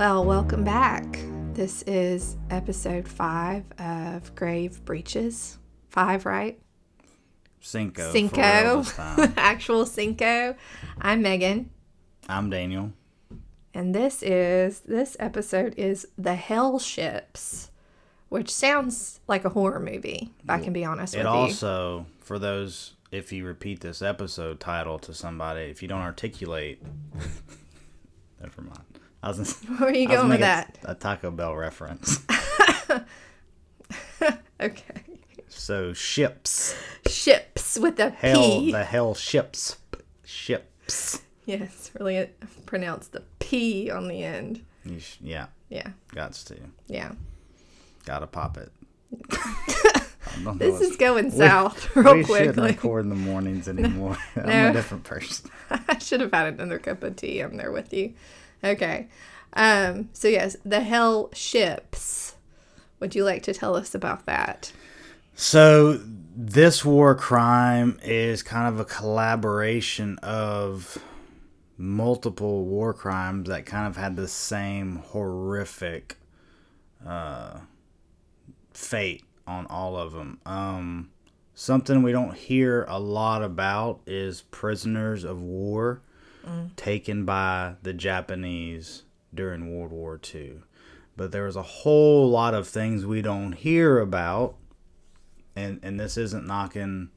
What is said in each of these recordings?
Well, welcome back. This is episode 5 of Grave Breaches. 5, right? Cinco. Cinco. Actual Cinco. I'm Megan. I'm Daniel. And this episode is The Hell Ships, which sounds like a horror movie, if I can be honest with you. It also, for those, if you repeat this episode title to somebody, if you don't articulate, never mind. Where are you going with that? A Taco Bell reference. Okay. So, ships. Ships with a Hell, P. the hell ships. Ships. Yes, really pronounce the P on the end. Yeah. Yeah. Gots to. Yeah. Gotta pop it. This is going south real quickly. We shouldn't record in the mornings anymore. I'm a different person. I should have had another cup of tea. I'm there with you. Okay. So yes, The Hell Ships. Would you like to tell us about that? So this war crime is kind of a collaboration of multiple war crimes that kind of had the same horrific fate on all of them. Something we don't hear a lot about is prisoners of war taken by the Japanese during World War II. But there was a whole lot of things we don't hear about, and this isn't knocking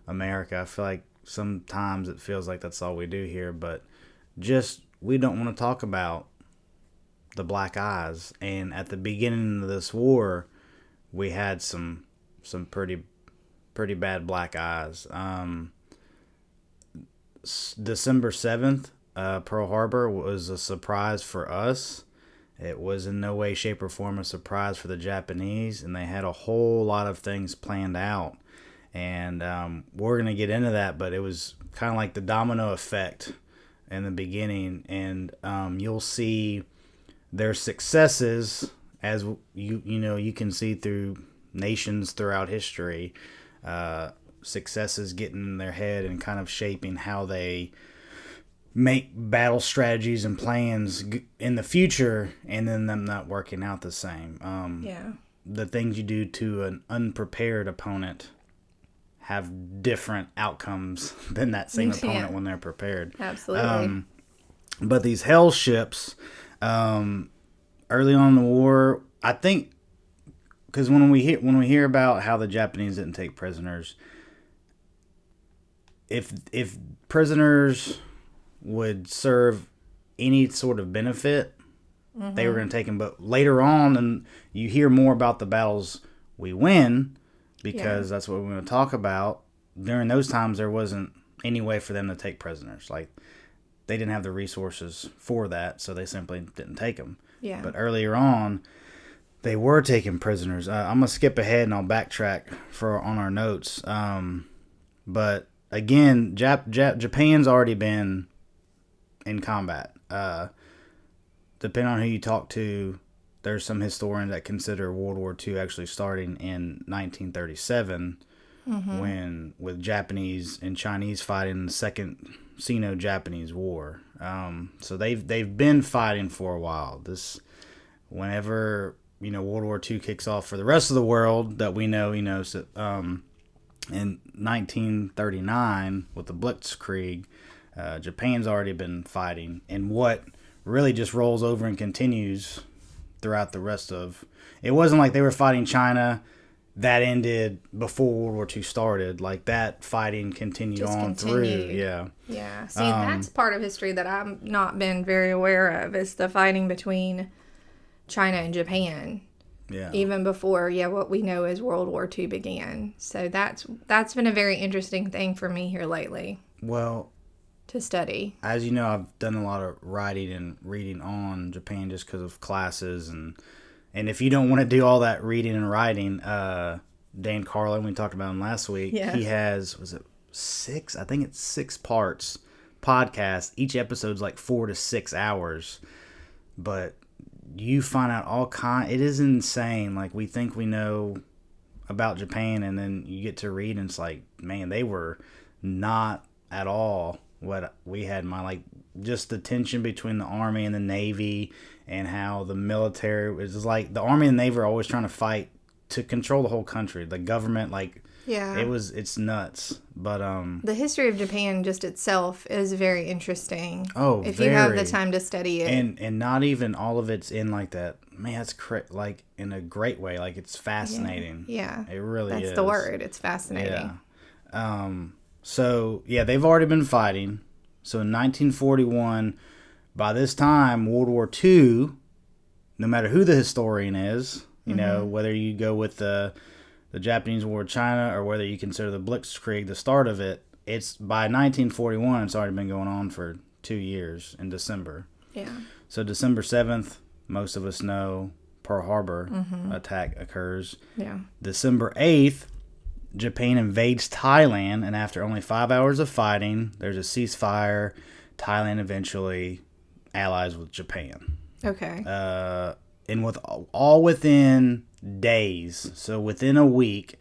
America. I feel like sometimes it feels like that's all we do here, but just we don't want to talk about the Black Eyes. And at the beginning of this war, we had some pretty bad Black Eyes. December 7th, Pearl Harbor was a surprise for us. It was in no way, shape, or form a surprise for the Japanese, and they had a whole lot of things planned out. And we're going to get into that, but it was kind of like the domino effect in the beginning, and you'll see their successes as you can see through nations throughout history. Successes getting in their head and kind of shaping how they make battle strategies and plans in the future, and then them not working out the same. The things you do to an unprepared opponent have different outcomes than that same opponent when they're prepared. Absolutely. But these hell ships, early on in the war, I think, because when we hear about how the Japanese didn't take prisoners, if prisoners would serve any sort of benefit, they were going to take them. But later on, and you hear more about the battles we win, because that's what we're going to talk about. During those times, there wasn't any way for them to take prisoners. Like, they didn't have the resources for that, so they simply didn't take them. Yeah. But earlier on, they were taking prisoners. I'm gonna skip ahead and I'll backtrack on our notes. But again, Japan's already been in combat. Depending on who you talk to, there's some historians that consider World War II actually starting in 1937, when with Japanese and Chinese fighting the Second Sino-Japanese War. So they've been fighting for a while. Whenever World War II kicks off for the rest of the world that we know, in 1939 with the Blitzkrieg, Japan's already been fighting, and what really just rolls over and continues throughout the rest of. It wasn't like they were fighting China. That ended before World War II started. Like, that fighting continued through. Yeah. Yeah. See, that's part of history that I've not been very aware of, is the fighting between China and Japan. Yeah. Even before, what we know as World War II began. So that's been a very interesting thing for me here lately. Well, to study. As you know, I've done a lot of writing and reading on Japan just because of classes, and if you don't want to do all that reading and writing, Dan Carlin, we talked about him last week. Yes. He has, was it 6? I think it's 6 parts podcast. Each episode's like 4 to 6 hours, but you find out it is insane. Like, we think we know about Japan, and then you get to read, and it's like, man, they were not at all what we had in mind, like just the tension between the Army and the Navy, and how the military was like the Army and the Navy are always trying to fight to control the whole country. The government, like, Yeah. it's nuts. But the history of Japan just itself is very interesting. Oh, if you have the very. time to study it. and not even all of it's in like that. Man, that's like in a great way. Like, it's fascinating. Yeah. It really is. That's the word. It's fascinating. Yeah. So yeah, they've already been fighting. So in 1941, by this time, World War II, no matter who the historian is, you know, whether you go with the Japanese War with China or whether you consider the Blitzkrieg the start of it, it's by 1941, it's already been going on for 2 years in December. Yeah. So December 7th, most of us know Pearl Harbor attack occurs. Yeah. December 8th, Japan invades Thailand, and after only 5 hours of fighting, there's a ceasefire. Thailand eventually allies with Japan. Okay. And with all within days, so within a week,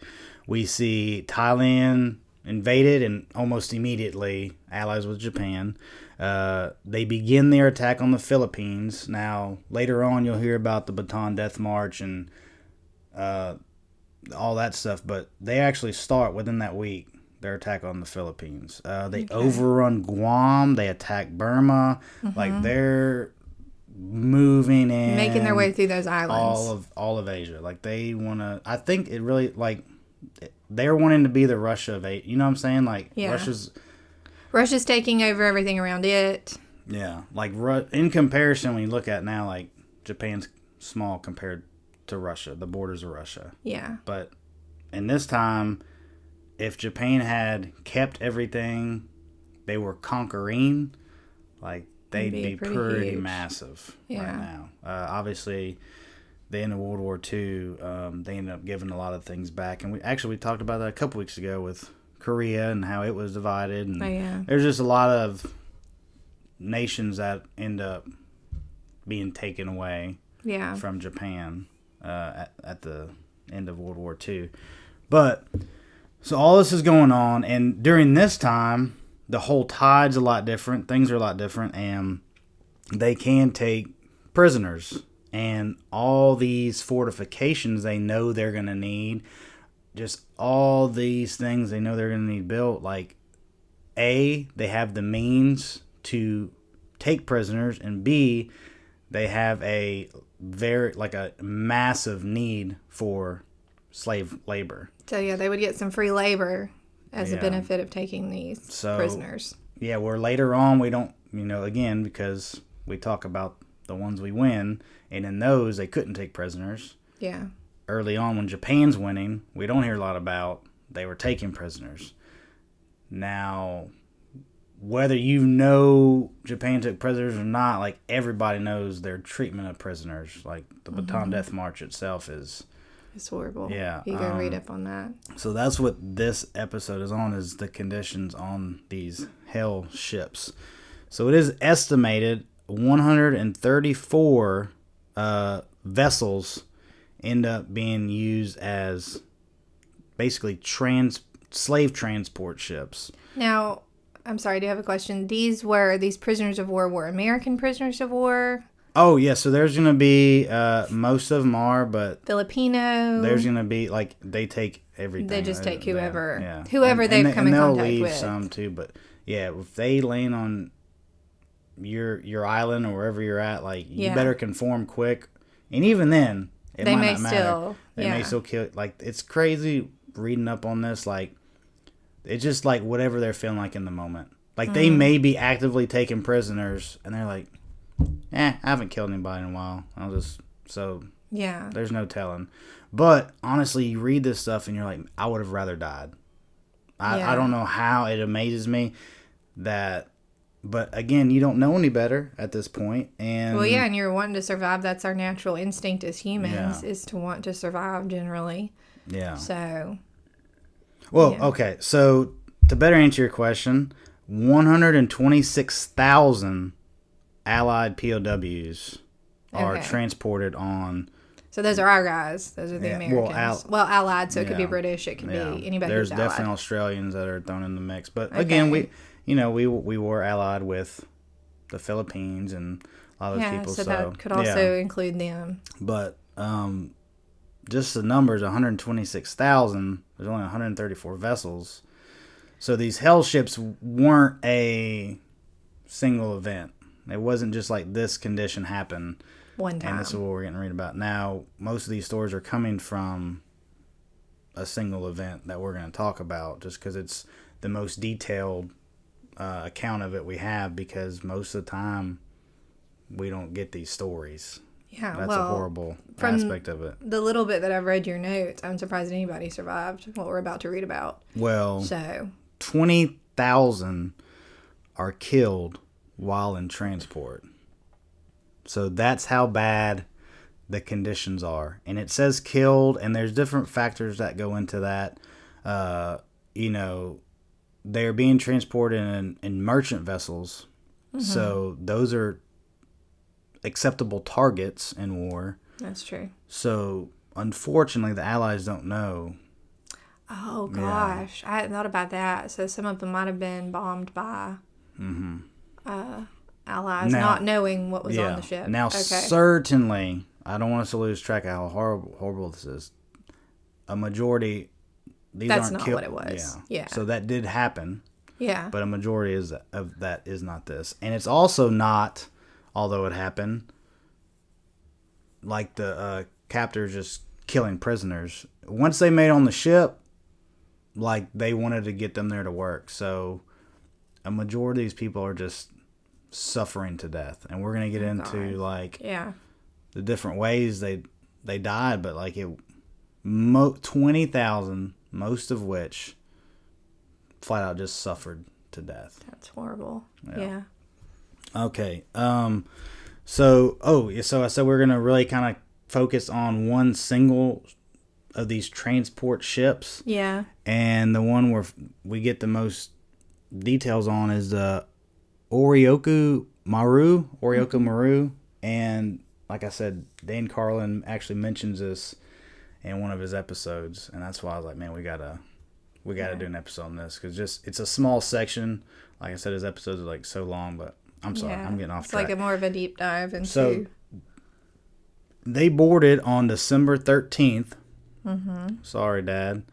we see Thailand invaded and almost immediately allies with Japan. They begin their attack on the Philippines. Now, later on, you'll hear about the Bataan Death March and all that stuff, but they actually start within that week their attack on the Philippines. They overrun Guam. They attack Burma. Like, they're moving in, making their way through those islands. All of Asia. Like, they want to. I think it really, like, they're wanting to be the Russia of Asia. You know what I'm saying? Like, Yeah. Russia's taking over everything around it. Yeah, like in comparison, when you look at now, like Japan's small compared to Russia, the borders of Russia. Yeah. But in this time, if Japan had kept everything they were conquering, like, they'd be pretty huge. massive Yeah. right now. Obviously, the end of World War II, they ended up giving a lot of things back, and we talked about that a couple weeks ago with Korea and how it was divided, and there's just a lot of nations that end up being taken away from Japan at the end of World War II. But so all this is going on, and during this time, the whole tide's a lot different. Things are a lot different, and they can take prisoners, and all these fortifications they know they're going to need. Just all these things they know they're going to need built. Like, A, they have the means to take prisoners, and B, they have a massive need for slave labor. So, yeah, they would get some free labor as a benefit of taking these prisoners. Yeah, where later on we don't, again, because we talk about the ones we win, and in those they couldn't take prisoners. Yeah. Early on, when Japan's winning, we don't hear a lot about they were taking prisoners. Now, whether Japan took prisoners or not, like, everybody knows their treatment of prisoners. Like, the Bataan Death March itself is... It's horrible. Yeah. You go read up on that. So that's what this episode is on, is the conditions on these hell ships. So it is estimated 134 vessels end up being used as basically slave transport ships. Now, I'm sorry, do you have a question? These prisoners of war were American prisoners of war? Oh, yeah, so there's going to be, most of them are, but... Filipino. There's going to be, like, they take everything. They just take whoever. Yeah. Whoever they've come in contact with. And they'll leave some, too, but, yeah, if they land on your island or wherever you're at, like, you better conform quick. And even then, they might not matter. They may still kill... Like, it's crazy reading up on this, like, it's just, like, whatever they're feeling like in the moment. Like, they may be actively taking prisoners, and they're like... I haven't killed anybody in a while. There's no telling. But honestly, you read this stuff and you're like, I would have rather died. I don't know how it amazes me that, but again, you don't know any better at this point. And and you're wanting to survive. That's our natural instinct as humans, is to want to survive generally. Yeah. So. Well, okay. So to better answer your question, 126,000 Allied POWs are transported on. So those are our guys. Those are the Americans. Well, Allied, so it could be British. It could be anybody. There's who's definitely Allied. Australians that are thrown in the mix, but again, we we were allied with the Philippines and a lot of those people. So that could also include them. But just the numbers, 126,000. There's only 134 vessels. So these hell ships weren't a single event. It wasn't just like this condition happened one time. And this is what we're getting to read about. Now, most of these stories are coming from a single event that we're going to talk about just because it's the most detailed account of it we have, because most of the time we don't get these stories. Yeah, that's a horrible aspect of it. The little bit that I've read your notes, I'm surprised anybody survived what we're about to read about. Well, so 20,000 are killed while in transport. So that's how bad the conditions are. And it says killed, and there's different factors that go into that. They're being transported in merchant vessels. Mm-hmm. So those are acceptable targets in war. That's true. So unfortunately, the Allies don't know. Oh, gosh. Yeah. I hadn't thought about that. So some of them might have been bombed by Allies, not knowing what was on the ship. Now, certainly, I don't want us to lose track of how horrible this is. A majority, these That's aren't not killed. what it was. Yeah. So that did happen. Yeah. But a majority of that is not this. And it's also not, although it happened, like the captors just killing prisoners. Once they made on the ship, like they wanted to get them there to work. So a majority of these people are just suffering to death. And we're going to get into the different ways they died. But like 20,000, most of which flat out just suffered to death. That's horrible. Yeah. Okay. So I said we're going to really kind of focus on one single of these transport ships. Yeah. And the one where we get the most details on is the Orioku Maru. And like I said, Dan Carlin actually mentions this in one of his episodes. And that's why I was like, man, we got to do an episode on this, because it's a small section. Like I said, his episodes are like so long, but I'm sorry, I'm getting off track. It's like more of a deep dive into. So they boarded on December 13th. Mm-hmm. Sorry, Dad.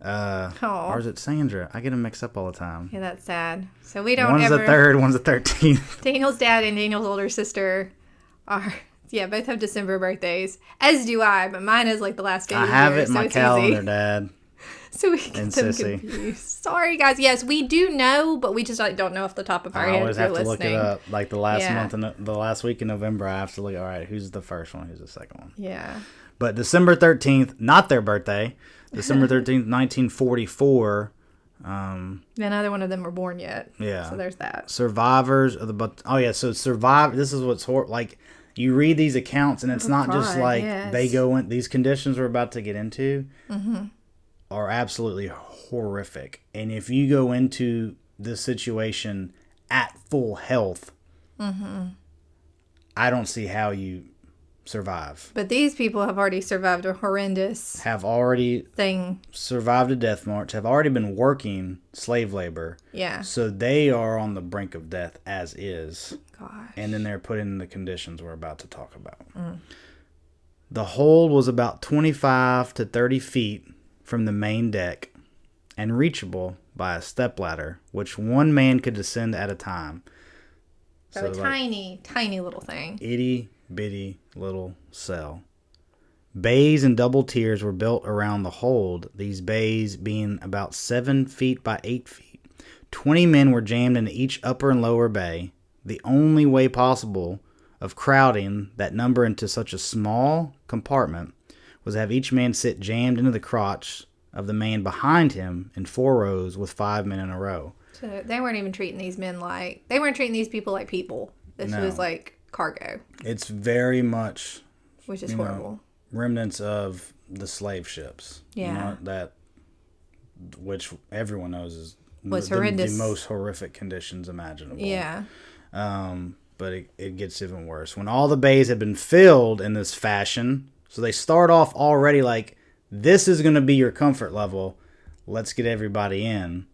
Or is it Sandra? I get them mixed up all the time. Yeah, that's sad. So we don't One's the 3rd, one's the 13th. Daniel's dad and Daniel's older sister are, both have December birthdays. As do I, but mine is like the last day of the year. I have it in my calendar, easy. Dad. So we get them confused. Sorry, guys. Yes, we do know, but we just don't know off the top of our head. I always have to look it up. Like the last month and the last week in November, I have to look. All right, who's the first one? Who's the second one? Yeah. But December 13th, not their birthday. December 13th, 1944. Neither one of them were born yet. Yeah. So there's that. Survivors of the. Oh yeah. So This is what's like. You read these accounts, and it's not just like they go in. These conditions we're about to get into. Mm-hmm. Are absolutely horrific. And if you go into this situation at full health, I don't see how you survive. But these people have already survived a horrendous thing. Survived a death march, have already been working slave labor. Yeah. So they are on the brink of death as is. Gosh. And then they're put in the conditions we're about to talk about. The hold was about 25 to 30 feet from the main deck and reachable by a stepladder, which one man could descend at a time. So a tiny little thing. Itty bitty little cell. Bays and double tiers were built around the hold, these bays being about 7 feet by 8 feet. 20 men were jammed into each upper and lower bay. The only way possible of crowding that number into such a small compartment was to have each man sit jammed into the crotch of the man behind him in 4 rows with 5 men in a row. So they weren't even treating these men they weren't treating these people like people. This was like cargo. It's very much, which is horrible. Remnants of the slave ships. Yeah. Which everyone knows was horrendous. The most horrific conditions imaginable. Yeah. But it gets even worse. When all the bays had been filled in this fashion, so they start off already like, this is going to be your comfort level. Let's get everybody in.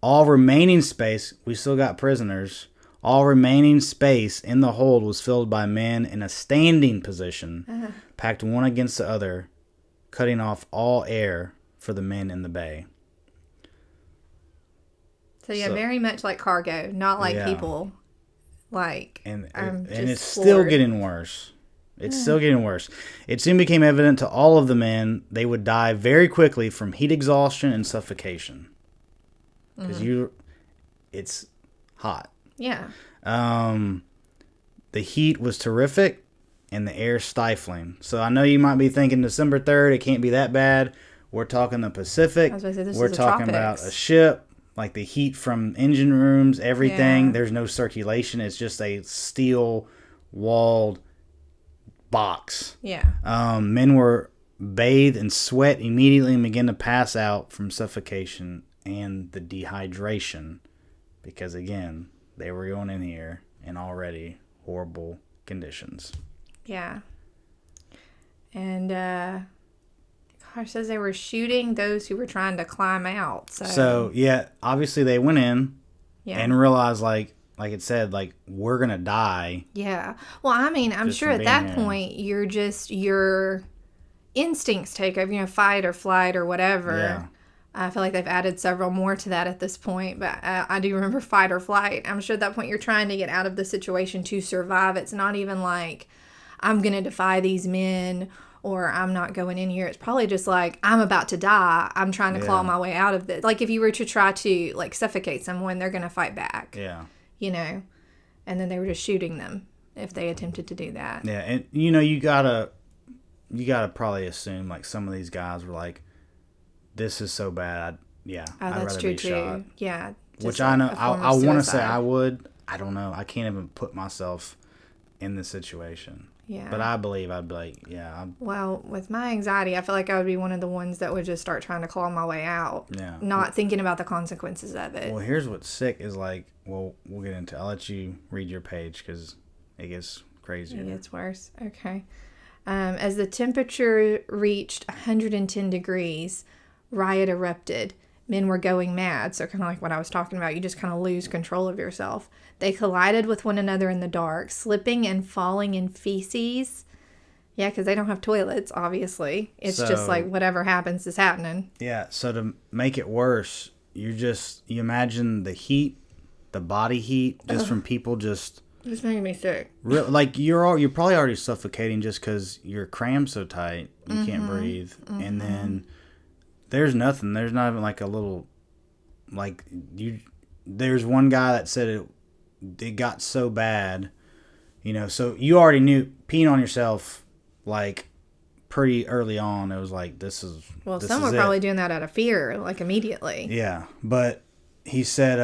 All remaining space, we still got prisoners. All remaining space in the hold was filled by men in a standing position, packed one against the other, cutting off all air for the men in the bay. So yeah, very much like cargo, not like Yeah. people. Like, And I'm just it's still floored. getting worse. It's still getting worse. It soon became evident to all of the men they would die very quickly from heat exhaustion and suffocation. Because it's hot. Yeah. The heat was terrific and the air stifling. So I know you might be thinking December 3rd, it can't be that bad. We're talking the Pacific. I was about to say, this We're is the talking about tropics. a ship, like the heat from engine rooms, everything. Yeah. There's no circulation. It's just a steel walled box. Yeah. Men were bathed in sweat immediately and began to pass out from suffocation and the dehydration. Because again, they were going in here in already horrible conditions. Yeah. And, gosh, says they were shooting those who were trying to climb out. So yeah, obviously they went in yeah. and realized like it said, like, we're gonna die. Yeah. Well, I mean, I'm Just sure from at that being here. point, your instincts take over, fight or flight or whatever. Yeah. I feel like they've added several more to that at this point, but I do remember fight or flight. I'm sure at that point you're trying to get out of the situation to survive. It's not even like, I'm going to defy these men or I'm not going in here. It's probably just like, I'm about to die. I'm trying to claw Yeah. my way out of this. Like if you were to try to like suffocate someone, they're going to fight back, Yeah. you know? And then they were just shooting them if they attempted to do that. Yeah, and you gotta probably assume like some of these guys were like, this is so bad. Yeah, Oh, I'd that's rather true be too. shot. Yeah. just Which like I know, a form I of want to say suicide. I would. I don't know. I can't even put myself in this situation. Yeah. But I believe I'd be like, yeah, Well, with my anxiety, I feel like I would be one of the ones that would just start trying to claw my way out, yeah. not thinking about the consequences of it. Well, here's what's sick is like, well, we'll get into. I'll let you read your page because it gets crazier. Maybe it's worse. Okay. As the temperature reached 110 degrees, riot erupted. Men were going mad. So kind of like what I was talking about. You just kind of lose control of yourself. They collided with one another in the dark, slipping and falling in feces. Yeah, because they don't have toilets, obviously. It's just So- like whatever happens is happening. Yeah. So to make it worse, you imagine the heat, the body heat, just from people just. It's making me sick. Like you're probably already suffocating just because you're crammed so tight you can't breathe, and then there's not even like a little like you. There's one guy that said it got so bad, so you already knew peeing on yourself like pretty early on. It was like this is Some were is probably it. doing that out of fear, like immediately. Yeah, but he said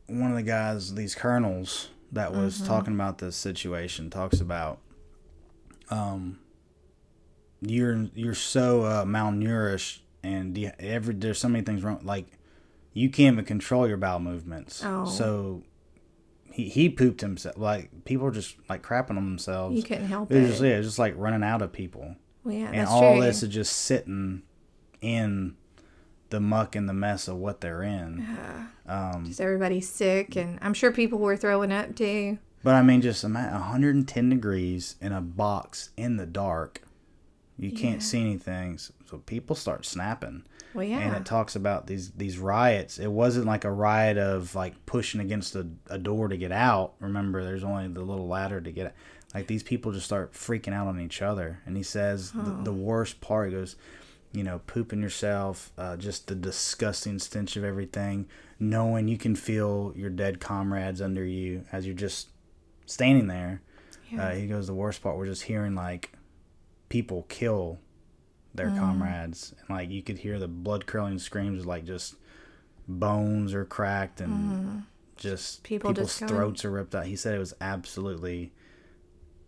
one of the guys, these colonels that was talking about this situation, talks about you're so malnourished and there's so many things wrong, like you can't even control your bowel movements. Oh. So he pooped himself. Like people are just like crapping on themselves. You couldn't help It it. was just, it was just like running out of people. Well, yeah, And that's all true. this is just sitting in the muck and the mess of what they're in. Just everybody's sick, and I'm sure people were throwing up too. But I mean, just imagine 110 degrees in a box in the dark. You can't see anything, so people start snapping. Well, yeah. And it talks about these riots. It wasn't like a riot of like pushing against a door to get out. Remember, there's only the little ladder to get out. Like these people just start freaking out on each other. And he says the worst part, he goes, pooping yourself, just the disgusting stench of everything, knowing you can feel your dead comrades under you as you're just standing there. Yeah. He goes, the worst part, we're just hearing like people kill their comrades, and like you could hear the blood curdling screams, like just bones are cracked and just People people's just going- throats are ripped out. He said it was absolutely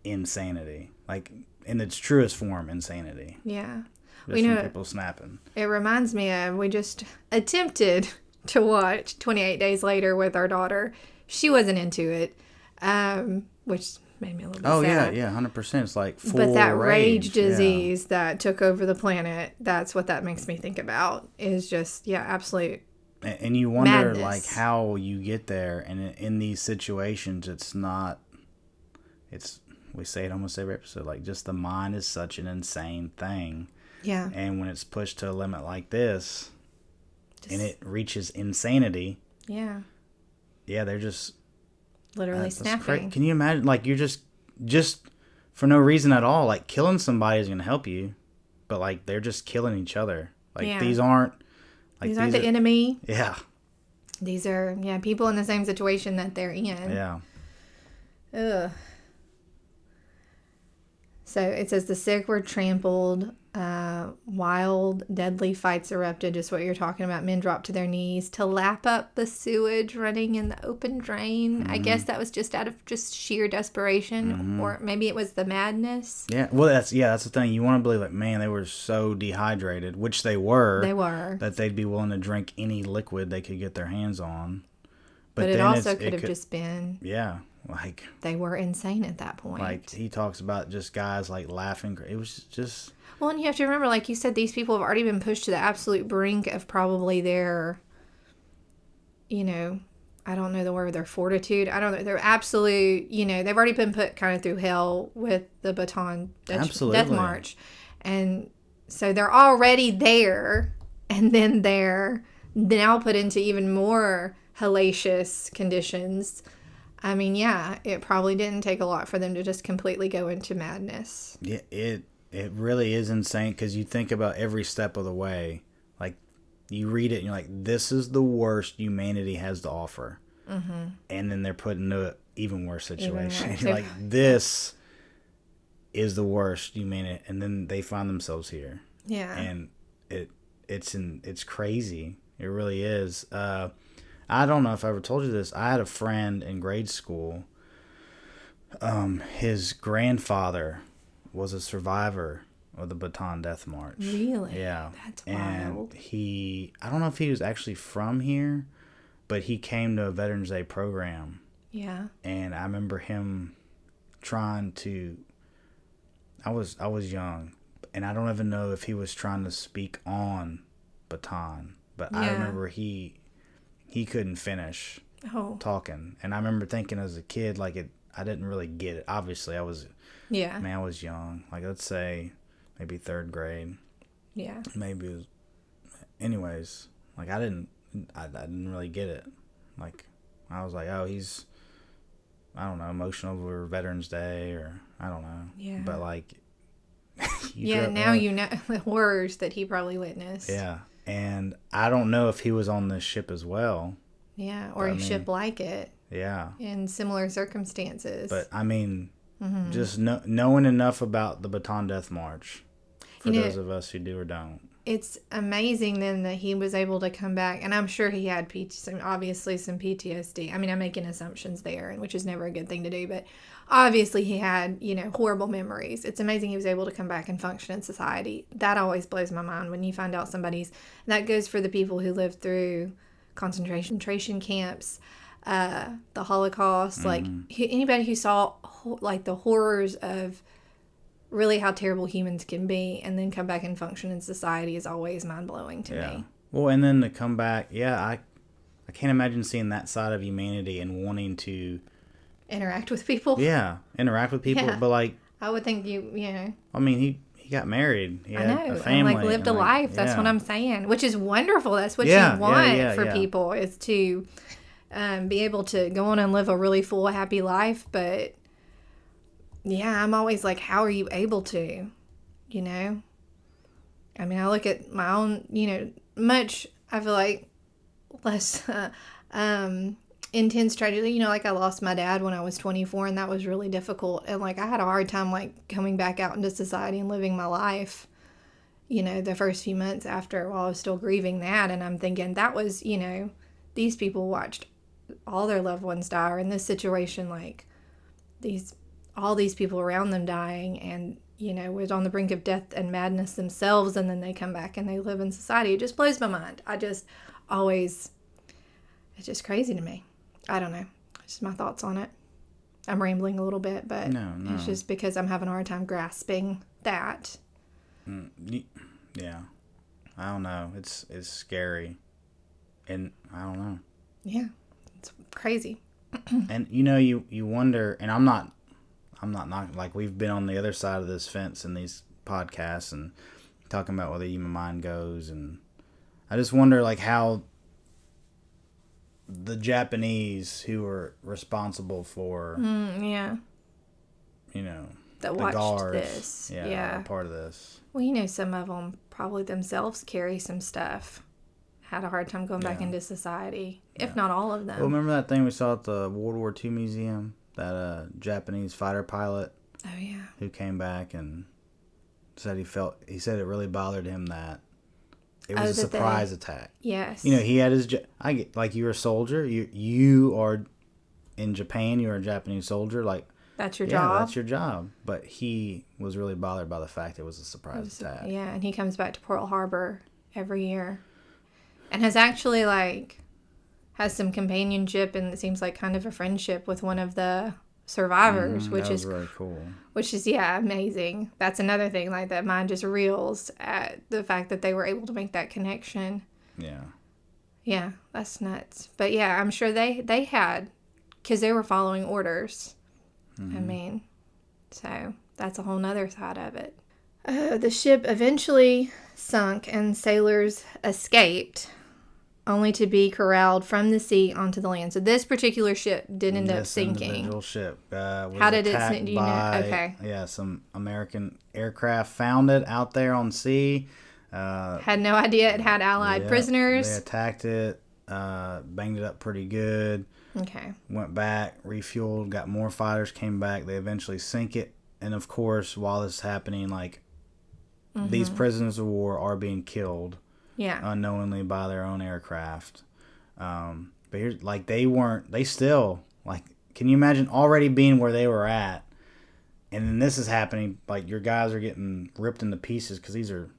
insanity, like in its truest form, insanity. Yeah. Just from people snapping. It reminds me of, we just attempted to watch 28 Days Later with our daughter. She wasn't into it, which made me a little bit Oh sad. yeah, 100%. It's like full But that rage yeah. disease that took over the planet, that's what that makes me think about, is just, absolute And you wonder, Madness. like, how you get there. And in these situations, we say it almost every episode, like, just the mind is such an insane thing. Yeah. And when it's pushed to a limit like this, Just, and it reaches insanity, yeah. yeah, they're just Literally snapping. Can you imagine, like, you're just for no reason at all, like, killing somebody is going to help you, but, like, they're just killing each other. Like, Yeah. these aren't the enemy. Yeah. These are, people in the same situation that they're in. Yeah. Ugh. So it says the sick were trampled, wild, deadly fights erupted, just what you're talking about. Men dropped to their knees to lap up the sewage running in the open drain. I guess that was just out of just sheer desperation, or maybe it was the madness. Yeah. Well, that's the thing. You want to believe, like, man, they were so dehydrated, which they were. They were. That they'd be willing to drink any liquid they could get their hands on. But it also could have just been. Yeah. Like, they were insane at that point. Like, he talks about just guys, like, laughing. It was just... Well, and you have to remember, like you said, these people have already been pushed to the absolute brink of probably their, I don't know the word, their fortitude. I don't know. Their absolute, they've already been put kind of through hell with the Bataan Death March. And so they're already there, and then they're now put into even more hellacious conditions. I mean, yeah, it probably didn't take a lot for them to just completely go into madness. Yeah, it really is insane, because you think about every step of the way. Like, you read it and you're like, this is the worst humanity has to offer. Mm-hmm. And then they're put into an even worse situation. You're like, this is the worst humanity. And then they find themselves here. Yeah. And it's crazy. It really is. I don't know if I ever told you this. I had a friend in grade school. His grandfather was a survivor of the Bataan Death March. Really? Yeah. That's wild. And I don't know if he was actually from here, but he came to a Veterans Day program. Yeah. And I remember him trying to... I was young, and I don't even know if he was trying to speak on Bataan, but I remember he couldn't finish talking. And I remember thinking as a kid, like, I didn't really get it. Obviously, I was young. Like, let's say maybe third grade. Yeah. Maybe it was... Anyways, like, I didn't really get it. Like, I was like, oh, he's, I don't know, emotional over Veterans Day, or I don't know. Yeah. But, like... now you know the horrors that he probably witnessed. Yeah. And I don't know if he was on this ship as well. Yeah, or a ship like it. Yeah. In similar circumstances. But, I mean, just knowing enough about the Bataan Death March, for those of us who do or don't. It's amazing then that he was able to come back, and I'm sure he had obviously some PTSD. I mean, I'm making assumptions there, which is never a good thing to do, but obviously he had, horrible memories. It's amazing he was able to come back and function in society. That always blows my mind when you find out that goes for the people who lived through concentration camps, the Holocaust, like anybody who saw like the horrors of really how terrible humans can be and then come back and function in society is always mind-blowing to me. Well, and then to come back, I can't imagine seeing that side of humanity and wanting to interact with people. Yeah, interact with people, but like, I would think I mean, he got married. He had a family. And like lived a life. That's what I'm saying, which is wonderful. That's what you want for people, is to be able to go on and live a really full, happy life. But yeah, I'm always like, how are you able to, I mean, I look at my own, much, I feel like, less intense tragedy. Like, I lost my dad when I was 24, and that was really difficult. And, like, I had a hard time, like, coming back out into society and living my life, the first few months after, while I was still grieving that. And I'm thinking that was, these people watched all their loved ones die, or in this situation, like, all these people around them dying, and was on the brink of death and madness themselves, and then they come back and they live in society. It just blows my mind. It's just crazy to me. I don't know. It's just my thoughts on it. I'm rambling a little bit, but no. It's just because I'm having a hard time grasping that. Yeah. I don't know. It's scary. And I don't know. Yeah, it's crazy. And you wonder, and I'm not like, we've been on the other side of this fence in these podcasts and talking about where the human mind goes, and I just wonder like how the Japanese who are responsible for Yeah. The That watched guards, this. Yeah. are part of this. Well, some of them probably themselves carry some stuff. Had a hard time going back into society, if not all of them. Well, remember that thing we saw at the World War II Museum? That Japanese fighter pilot Oh, yeah. who came back and said he said it really bothered him that it was a surprise attack. Yes. He had his, I get, like, you're a soldier, you are in Japan, you're a Japanese soldier, like, that's your job. That's your job. But he was really bothered by the fact it was a surprise attack. Yeah, and he comes back to Pearl Harbor every year. And has actually, has some companionship and it seems like kind of a friendship with one of the survivors, which is really cool. Which is, amazing. That's another thing, like, that mind just reels at the fact that they were able to make that connection. Yeah. Yeah, that's nuts. But, yeah, I'm sure they had, because they were following orders. I mean, so that's a whole nother side of it. The ship eventually sunk and sailors escaped, only to be corralled from the sea onto the land. So this particular ship did end up sinking. Individual ship was How did it attacked sink? Do you know? by, Okay. Yeah, some American aircraft found it out there on sea. Had no idea it had Allied prisoners. They attacked it, banged it up pretty good. Okay. Went back, refueled, got more fighters, came back. They eventually sank it. And of course, while this is happening, like, these prisoners of war are being killed. Yeah. Unknowingly by their own aircraft. But here's, like, they still, like, can you imagine already being where they were at? And then this is happening, like, your guys are getting ripped into pieces because these are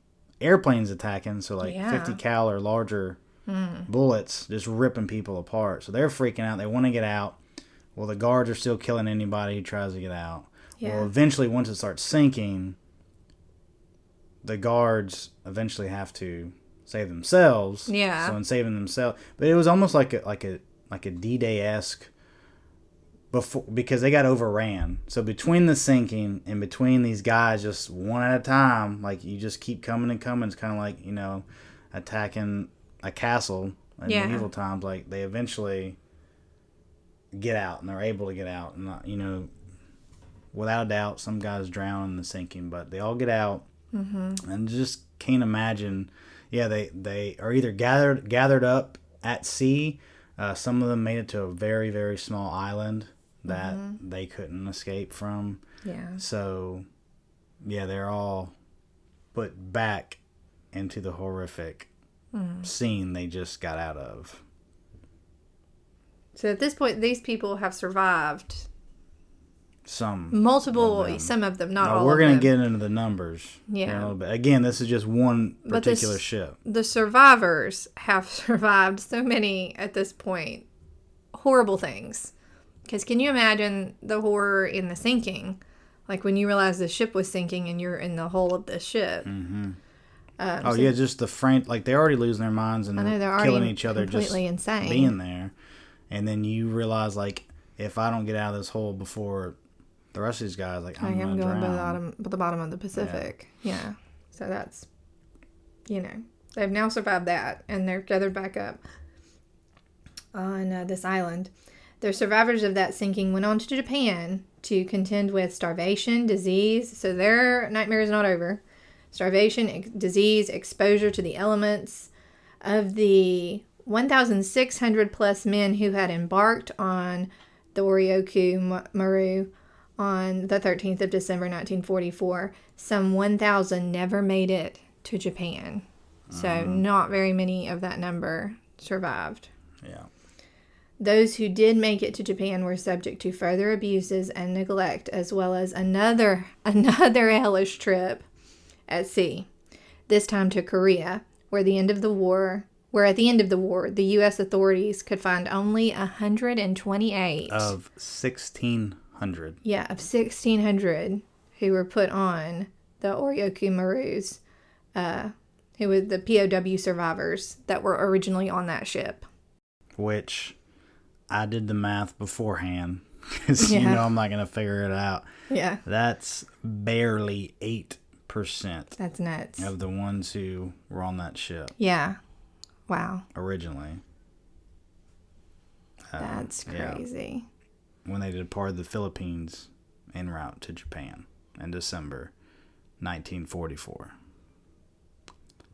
airplanes attacking. So, like, 50 cal or larger bullets just ripping people apart. So they're freaking out. They want to get out. Well, the guards are still killing anybody who tries to get out. Yeah. Well, eventually, once it starts sinking, the guards eventually have to save themselves. Yeah. So in saving themselves, but it was almost like a D-Day-esque before, because they got overran. So between the sinking and between these guys just one at a time, like, you just keep coming and coming. It's kind of like, attacking a castle in medieval times. Like, they eventually get out and they're able to get out, and without a doubt, some guys drown in the sinking, but they all get out. And just can't imagine. Yeah, they are either gathered up at sea. Some of them made it to a very, very small island that they couldn't escape from. Yeah. So, yeah, they're all put back into the horrific scene they just got out of. So at this point, these people have survived. Some of them, not all of them. We're going to get into the numbers in a little bit. Again, this is just one particular ship. The survivors have survived so many, at this point, horrible things. Because can you imagine the horror in the sinking? Like, when you realize the ship was sinking and you're in the hull of the ship. Just the like, they're already losing their minds and they're killing each other just insane. Being there. And then you realize, like, if I don't get out of this hole before the rest of these guys, like, I'm going to drown. By the bottom of the Pacific. Yeah. So that's, they've now survived that, and they're gathered back up on this island. The survivors of that sinking went on to Japan to contend with starvation, disease. So their nightmare is not over. Starvation, disease, exposure to the elements. Of the 1,600 plus men who had embarked on the Oryoku Maru on the 13th of December 1944, some 1,000 never made it to Japan. So not very many of that number survived. Yeah. Those who did make it to Japan were subject to further abuses and neglect, as well as another hellish trip at sea, this time to Korea, where at the end of the war, the U.S. authorities could find only 128 of 1,600. Yeah, of 1,600 who were put on the Oryoku Marus who was the POW survivors that were originally on that ship. Which I did the math beforehand because you know I'm not going to figure it out. Yeah. That's barely 8%. That's nuts. Of the ones who were on that ship. Yeah. Wow. Originally. That's crazy. When they departed the Philippines en route to Japan in December 1944.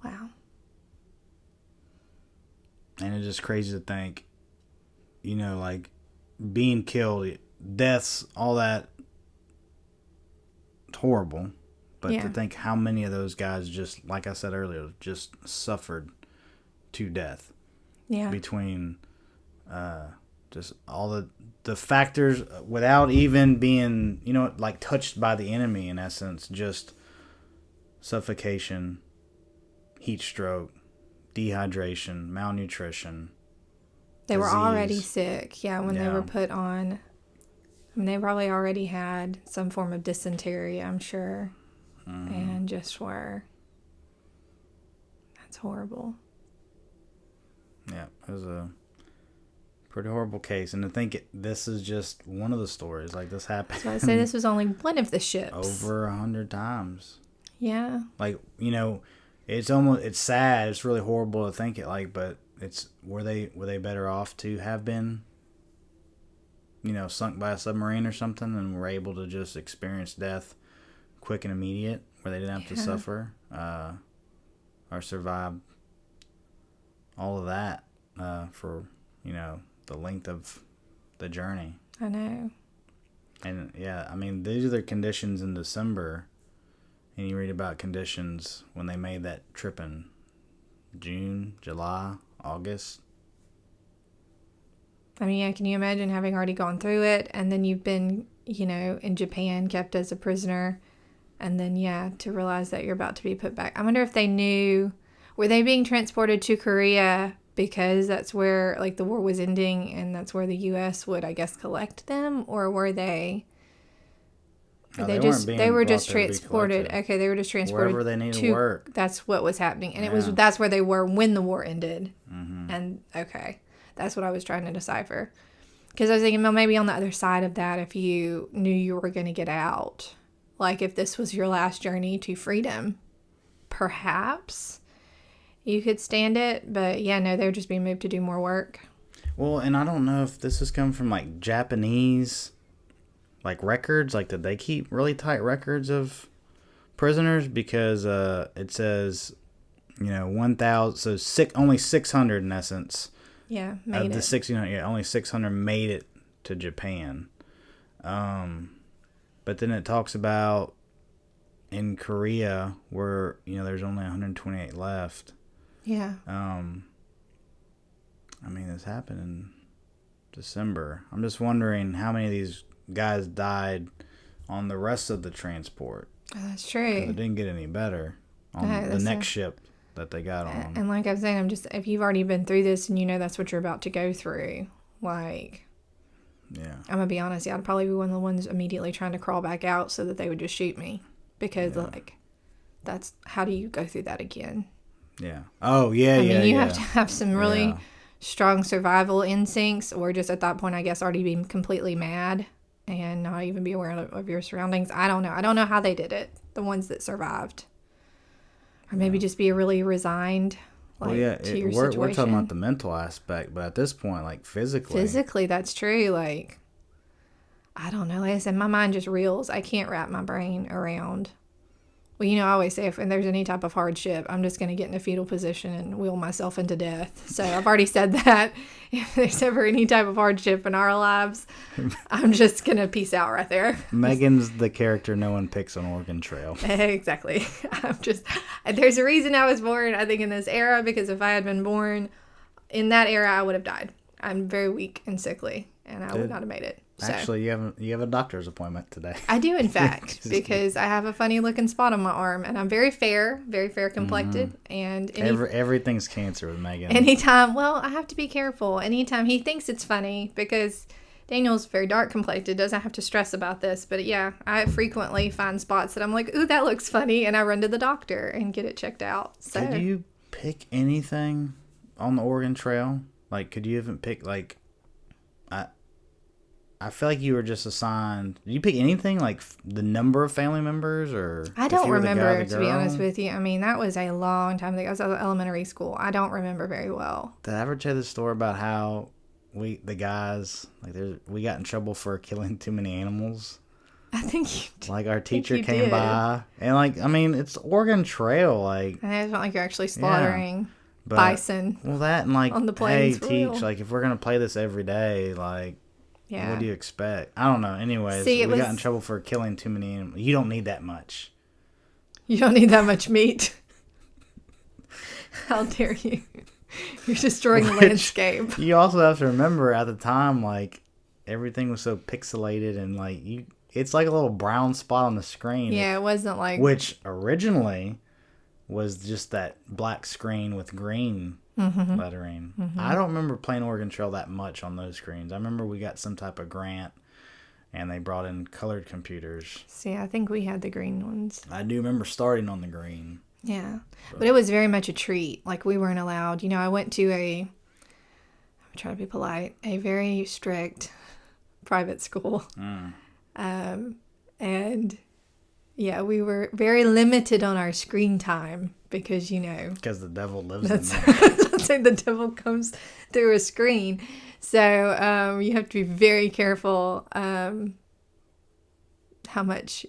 Wow. And it's just crazy to think, you know, like being killed, deaths, all that, it's horrible. But to think how many of those guys just, like I said earlier, just suffered to death. Yeah. Between just all the factors without even being, you know, like touched by the enemy in essence, just suffocation, heat stroke, dehydration, malnutrition. They were disease. already sick. Yeah, when they were put on. I mean, they probably already had some form of dysentery, I'm sure. And just were. That's horrible. Yeah, it was a pretty horrible case. And to think this is just one of the stories. Like, this happened. So I say this was only one of the ships. Over 100 times. Yeah. Like, you know, it's sad. It's really horrible to think it like, but were they better off to have been, you know, sunk by a submarine or something and were able to just experience death quick and immediate, where they didn't have to suffer or survive all of that for, you know, the length of the journey. I know. And I mean, these are the conditions in December, and you read about conditions when they made that trip in June, July, August. I mean, yeah, can you imagine having already gone through it, and then you've been, you know, in Japan, kept as a prisoner, and then, to realize that you're about to be put back. I wonder if they knew, were they being transported to Korea because that's where, like, the war was ending, and that's where the U.S. would, I guess, collect them, or were they... No, they were just transported. Okay, they were just transported wherever they needed to work. That's what was happening, and that's where they were when the war ended. Mm-hmm. And okay, that's what I was trying to decipher, because I was thinking, well, maybe on the other side of that, if you knew you were going to get out, like if this was your last journey to freedom, perhaps you could stand it. But no, they were just being moved to do more work. Well, and I don't know if this has come from like Japanese. Like records, like did they keep really tight records of prisoners? Because it says, you know, 1,000, so only 600 in essence. Yeah, made of it. The 1,600, only 600 made it to Japan. But then it talks about in Korea where, you know, there's only 128 left. Yeah. I mean, this happened in December. I'm just wondering how many of these guys died on the rest of the transport. Oh, that's true. It didn't get any better on the next ship that they got on. And like I was saying, if you've already been through this and you know that's what you're about to go through, like, I'm gonna be honest, I'd probably be one of the ones immediately trying to crawl back out so that they would just shoot me, because like, that's, how do you go through that again? Yeah. Oh yeah. I mean, you have to have some really strong survival instincts, or just at that point, I guess, already being completely mad and not even be aware of your surroundings. I don't know. I don't know how they did it, the ones that survived. Or maybe just be really resigned, like, to your situation. We're talking about the mental aspect, but at this point, like, physically. Physically, that's true. Like, I don't know. Like I said, my mind just reels. I can't wrap my brain around. Well, you know, I always say if there's any type of hardship, I'm just going to get in a fetal position and will myself into death. So I've already said that. If there's ever any type of hardship in our lives, I'm just going to peace out right there. Megan's the character no one picks on Oregon Trail. Exactly. There's a reason I was born, I think, in this era, because if I had been born in that era, I would have died. I'm very weak and sickly, and I would not have made it. So. Actually, you have a doctor's appointment today. I do, in fact, because I have a funny looking spot on my arm, and I'm very fair complected, and everything's cancer with Megan. Anytime, well, I have to be careful. Anytime he thinks it's funny, because Daniel's very dark complected, doesn't have to stress about this, but yeah, I frequently find spots that I'm like, ooh, that looks funny, and I run to the doctor and get it checked out. So Could you pick anything on the Oregon Trail? Like, could you even pick, like, I feel like you were just assigned, did you pick anything, like the number of family members, or I if don't you were the guy or remember, the to be honest girl? with you. I mean, that was a long time ago. I was at elementary school. I don't remember very well. Did I ever tell the story about how the guys, like, we got in trouble for killing too many animals? I think you did. Like, our teacher you came did. by, and, like, I mean, it's Oregon Trail, like, And it's not like you're actually slaughtering but, bison. well, that, and, like, On the hey, plains, for teach, real. like, if we're going to play this every day, like, Yeah. what do you expect? I don't know. Anyways, See, we it got in was- trouble for killing too many animals. You don't need that much. You don't need that much meat. How dare you? You're destroying the Which- landscape. You also have to remember at the time, like, everything was so pixelated and, like, it's like a little brown spot on the screen. Yeah, it wasn't like... Which originally was just that black screen with green lettering. I don't remember playing Oregon Trail that much on those screens. I remember we got some type of grant and they brought in colored computers. See, I think we had the green ones. I do remember starting on the green. Yeah. But it was very much a treat. Like, we weren't allowed. You know, I went to I'm trying to be polite, a very strict private school. And, yeah, we were very limited on our screen time because, you know, Because the devil lives that's in there. let's say the devil comes through a screen. So you have to be very careful how much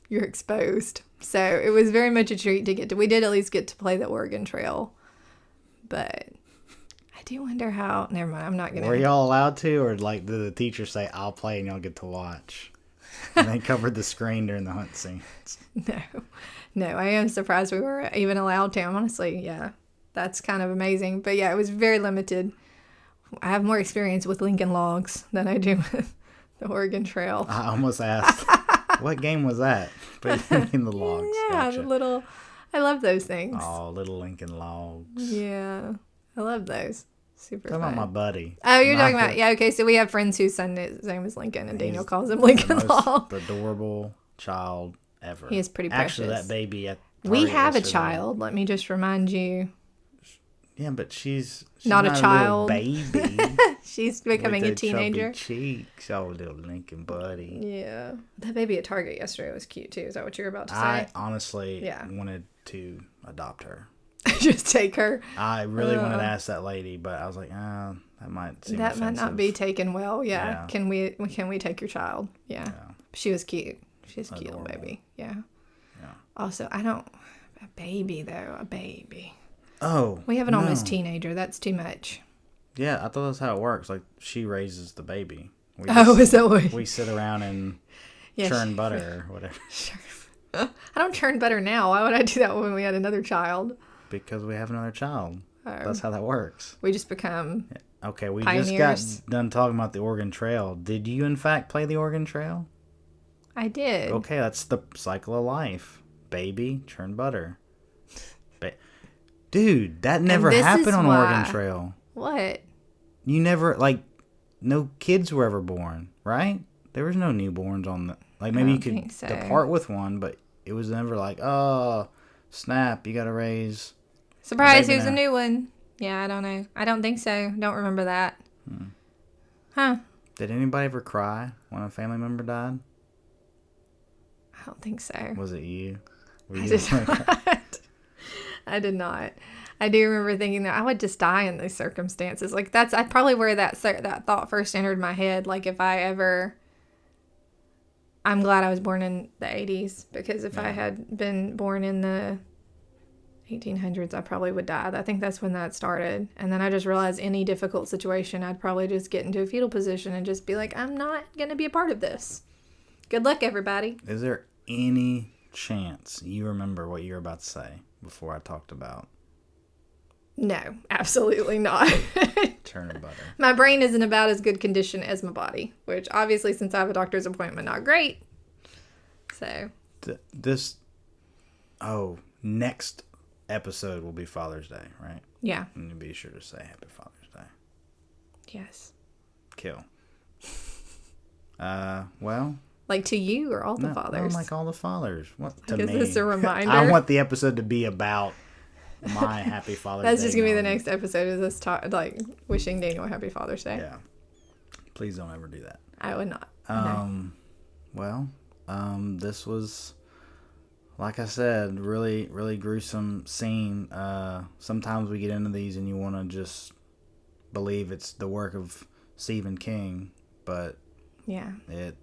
you're exposed. So it was very much a treat to get to. We did at least get to play the Oregon Trail. But I do wonder how... Never mind, I'm not going to... Were y'all allowed to, or, like, did the teacher say, I'll play and y'all get to watch? And they covered the screen during the hunt scenes. No, I am surprised we were even allowed to. Honestly, yeah, that's kind of amazing. But yeah, it was very limited. I have more experience with Lincoln Logs than I do with the Oregon Trail. I almost asked, what game was that? But in the logs. Yeah, Gotcha. I love those things. Oh, little Lincoln Logs. Yeah, I love those. Super Talking fun. about my buddy. Oh, you're Not talking about, the- yeah, okay, so we have friends whose son, his name is Lincoln, and Daniel He's calls him the Lincoln most Log. adorable child ever. He is pretty Actually, precious. that baby at We Target have a yesterday- child, let me just remind you. Yeah, but she's Not a little child. baby. She's becoming with a her chubby teenager. cheeks. Oh, little Lincoln buddy. Yeah. That baby at Target yesterday was cute too. Is that what you were about to say? I honestly Yeah. wanted to adopt her. Just take her. I really wanted to ask that lady, but I was like, that might seem That might not offensive. be taken well. Yeah. Yeah. Can we take your child? Yeah. She was cute. She's a cute little Adorable. baby. Yeah. Yeah. Also, a baby though, a baby. Oh, We have an almost no. teenager. That's too much. Yeah, I thought that's how it works. Like, she raises the baby. We Oh, is that what? we sit around and Yeah, churn butter or whatever I don't churn butter now. Why would I do that when we had another child? because we have another child. Oh. That's how that works. We just become. Okay, we Pioneers. just got done talking about the Oregon Trail. Did you, in fact, play the Oregon Trail? I did. Okay, that's the cycle of life. Baby, churn butter. Dude, that never this is happened on why- Oregon Trail. What? You never, like, no kids were ever born, right? There was no newborns on the, like, maybe you don't could think so. depart with one, but it was never like, oh, snap, you gotta raise. Surprise, Baby here's a now. new one. Yeah, I don't know. I don't think so. Don't remember that. Huh. Did anybody ever cry when a family member died? I don't think so. Was it you? Were I you did like- not. I did not. I do remember thinking that I would just die in these circumstances. Like that's probably where that thought first entered my head. Like if I ever, I'm glad I was born in the 80s because if I had been born in the 1800s, I probably would die. I think that's when that started. And then I just realized any difficult situation, I'd probably just get into a fetal position and just be like, I'm not going to be a part of this. Good luck, everybody. Is there any chance you remember what you were about to say before I talked about No, absolutely not. churning butter? My brain isn't about as good condition as my body, which obviously since I have a doctor's appointment, not great. So, Next episode will be Father's Day, right? yeah. And you be sure to say Happy Father's Day. Yes. Kill. Well, Like to you or all the no, fathers? like all the fathers. What to Like, me? is this a reminder? I want the episode to be about my Happy Father's Day. That's just gonna be the moment. next episode. Is this like wishing Daniel a happy Father's Day? Yeah. Please don't ever do that. I would not. No. Well, this was, like I said, really, really gruesome scene. Sometimes we get into these and you want to just believe it's the work of Stephen King, but Yeah. it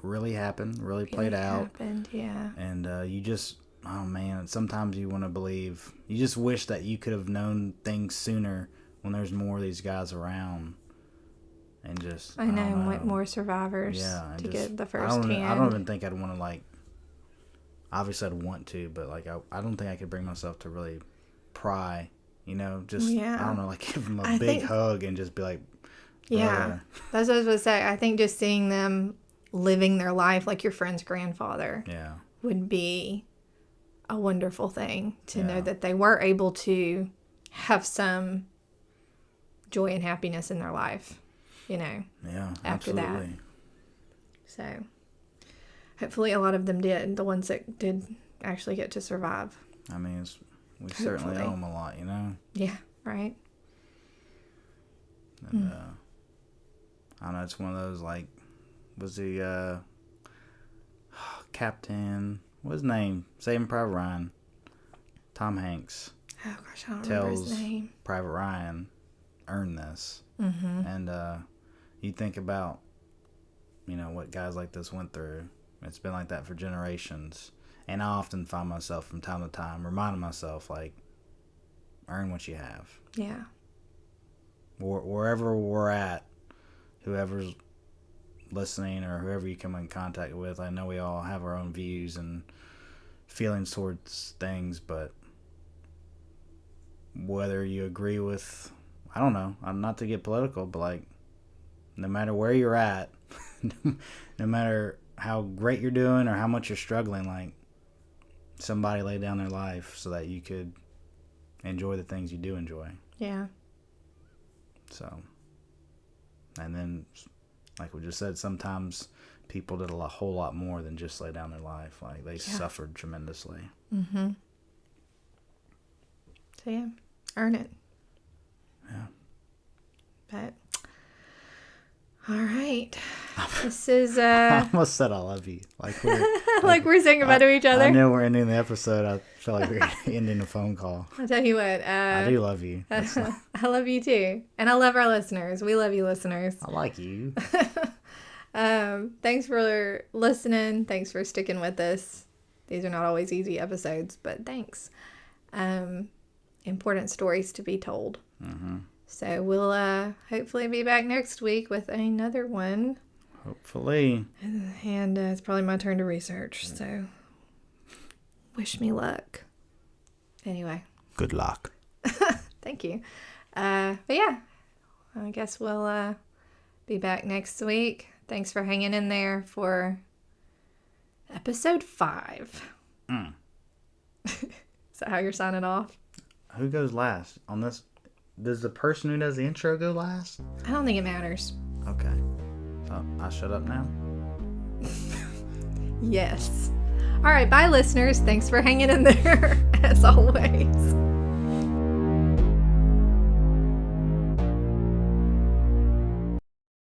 really happened, really played out. Happened, yeah. And you just, oh man, sometimes you want to believe, you just wish that you could have known things sooner when there's more of these guys around. And just, I know, don't want more survivors yeah, to get the I first hand. I don't even think I'd want to, like, obviously I'd want to, but like I don't think I could bring myself to really pry, you know, just, Yeah. I don't know, like give them a I big think- hug and just be like, Yeah. brother. That's what I was going to say. I think just seeing them living their life like your friend's grandfather Yeah. would be a wonderful thing to Yeah. know that they were able to have some joy and happiness in their life, you know. Yeah, After that. absolutely. So hopefully a lot of them did, the ones that did actually get to survive. I mean, we certainly Hopefully. owe them a lot, you know? Yeah, right? And, I don't know, it's one of those, like, was the, Captain, what's his name? Saving Private Ryan. Tom Hanks. Oh gosh, I don't remember his Tells name. Private Ryan earned this. Mm-hmm. And you think about, you know, what guys like this went through. It's been like that for generations. And I often find myself from time to time reminding myself, like, earn what you have. Yeah. Wherever we're at, whoever's listening or whoever you come in contact with, I know we all have our own views and feelings towards things, but whether you agree with, I don't know, I'm not to get political, but like, no matter where you're at, no matter how great you're doing or how much you're struggling, like, somebody laid down their life so that you could enjoy the things you do enjoy. Yeah. So, and then, like we just said, sometimes people did a whole lot more than just lay down their life. Like, they suffered tremendously. Mm-hmm. So yeah, earn it. Yeah. But all right, this is I almost said I love you. Like we're like we're saying goodbye to each other. I know we're ending the episode. I feel like we're ending a phone call. I'll tell you what. I do love you. I love you too, and I love our listeners. We love you, listeners. I like you. Thanks for listening. Thanks for sticking with us. These are not always easy episodes, but thanks. Important stories to be told. Mm-hmm. So we'll hopefully be back next week with another one. Hopefully. And it's probably my turn to research. So wish me luck. Anyway. Good luck. Thank you. But yeah, I guess we'll be back next week. Thanks for hanging in there for episode 5. Is that how you're signing off? Who goes last on this? Does the person who does the intro go last? I don't think it matters. Okay. So I shut up now? Yes. All right, bye, listeners. Thanks for hanging in there, as always.